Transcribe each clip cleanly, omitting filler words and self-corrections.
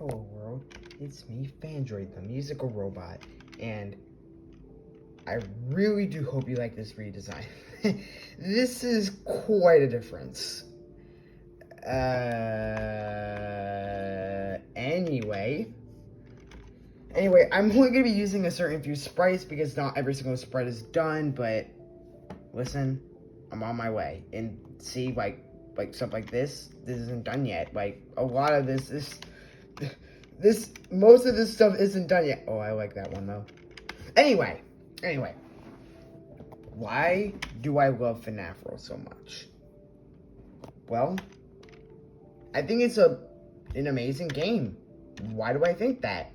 Hello world, it's me, Fandroid, the musical robot, and I really do hope you like this redesign. This is quite a difference. Anyway, I'm only going to be using a certain few sprites because not every single sprite is done, but listen, I'm on my way. And see, like stuff like this isn't done yet. Like, a lot of most of this stuff isn't done yet. Oh, I like that one, though. Anyway, why do I love FNAF World so much? Well, I think it's an amazing game. Why do I think that?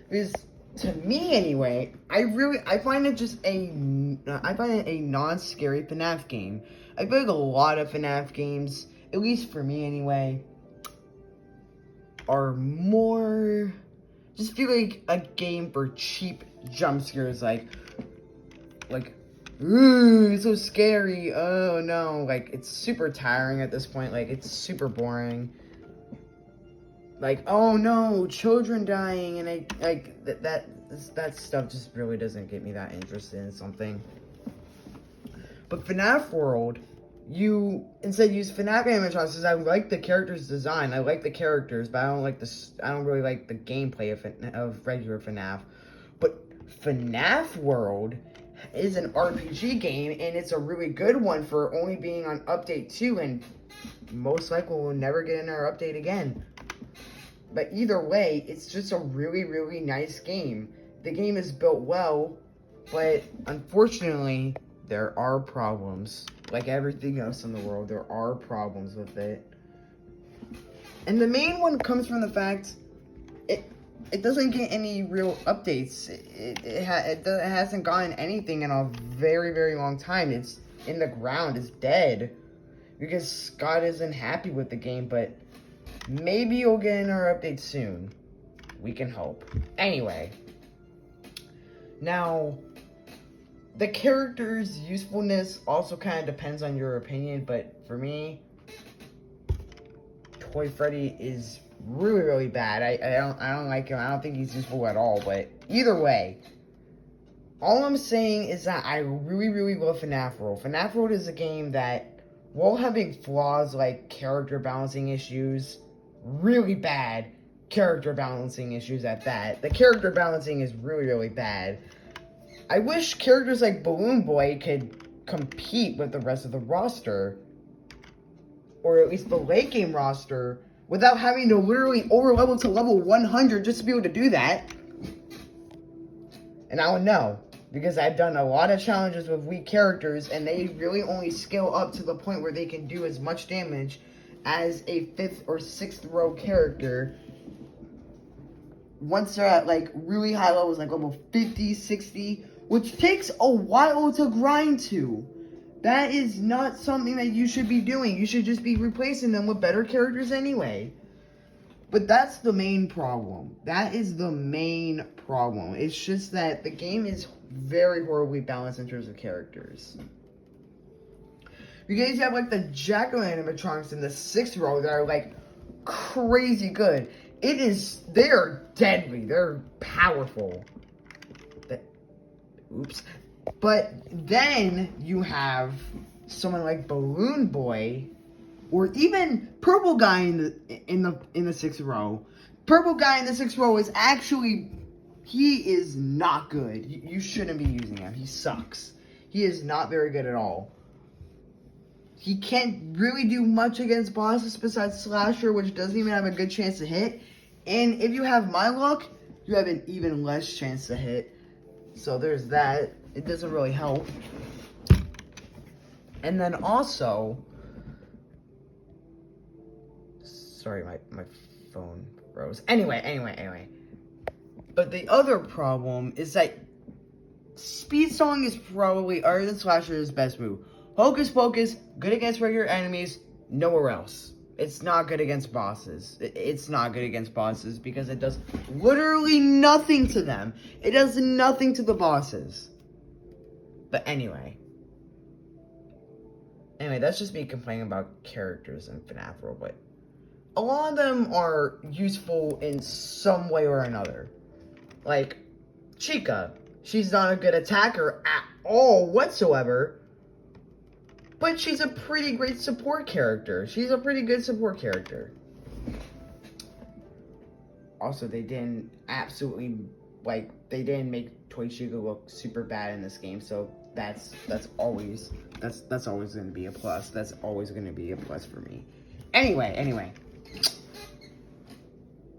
Because, to me anyway, I find it a non-scary FNAF game. I feel like a lot of FNAF games, at least for me anyway, are more, just feel like a game for cheap jump scares, like, ooh, it's so scary, oh no, like, it's super tiring at this point, like, it's super boring. Like, oh no, children dying, and that stuff just really doesn't get me that interested in something. But FNAF World, you instead use FNAF animatronics because I like the characters' design. I like the characters, but I don't really like the gameplay of regular FNAF. But FNAF World is an RPG game, and it's a really good one for only being on Update 2, and most likely we'll never get another update again. But either way, it's just a really, really nice game. The game is built well, but unfortunately, there are problems. Like everything else in the world, there are problems with it. And the main one comes from the fact it doesn't get any real updates. It hasn't gotten anything in a very, very long time. It's in the ground. It's dead. Because Scott isn't happy with the game, but maybe you'll get another update soon. We can hope. Anyway. Now, the character's usefulness also kind of depends on your opinion, but for me, Toy Freddy is really, really bad. I don't like him. I don't think he's useful at all, but either way, all I'm saying is that I really, really love FNAF World. FNAF World is a game that, while having flaws like character balancing issues, really bad character balancing issues at that. The character balancing is really, really bad. I wish characters like Balloon Boy could compete with the rest of the roster, or at least the late game roster, without having to literally over-level to level 100 just to be able to do that. And I don't know, because I've done a lot of challenges with weak characters, and they really only scale up to the point where they can do as much damage as a 5th or 6th row character once they're at, like, really high levels, like level 50, 60, which takes a while to grind to. That is not something that you should be doing. You should just be replacing them with better characters anyway. But that's the main problem. That is the main problem. It's just that the game is very horribly balanced in terms of characters. You guys have, like, the Jack-O-Animatronics in the 6th row that are, like, crazy good. They're deadly. They're powerful. Oops. But then you have someone like Balloon Boy, or even Purple Guy in the 6th row. Purple Guy in the 6th row is actually, he is not good. You shouldn't be using him. He sucks. He is not very good at all. He can't really do much against bosses besides Slasher, which doesn't even have a good chance to hit. And if you have my luck, you have an even less chance to hit. So there's that. It doesn't really help. And then also, sorry, my phone froze. Anyway. But the other problem is that Speed Song is probably, other than Slasher's best move. Hocus Pocus, good against regular enemies, nowhere else. It's not good against bosses. It's not good against bosses because it does literally nothing to them. It does nothing to the bosses. But anyway, that's just me complaining about characters in FNAF World, but a lot of them are useful in some way or another. Like, Chica. She's not a good attacker at all whatsoever. But she's a pretty great support character. She's a pretty good support character. Also, they didn't make Toy Chica look super bad in this game, so that's always gonna be a plus. That's always gonna be a plus for me. Anyway.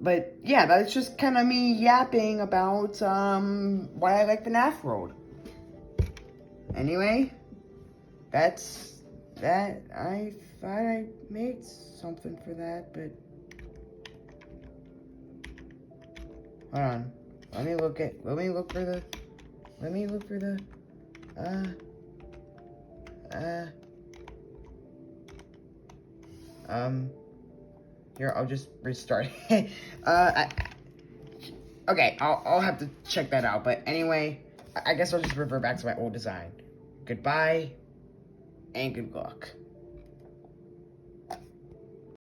But yeah, that's just kind of me yapping about why I like the FNAF world. Anyway, that's that. I thought I made something for that, but hold on. Let me look for the here, I'll just restart. Okay, I'll have to check that out. But anyway, I guess I'll just revert back to my old design. Goodbye, and good luck.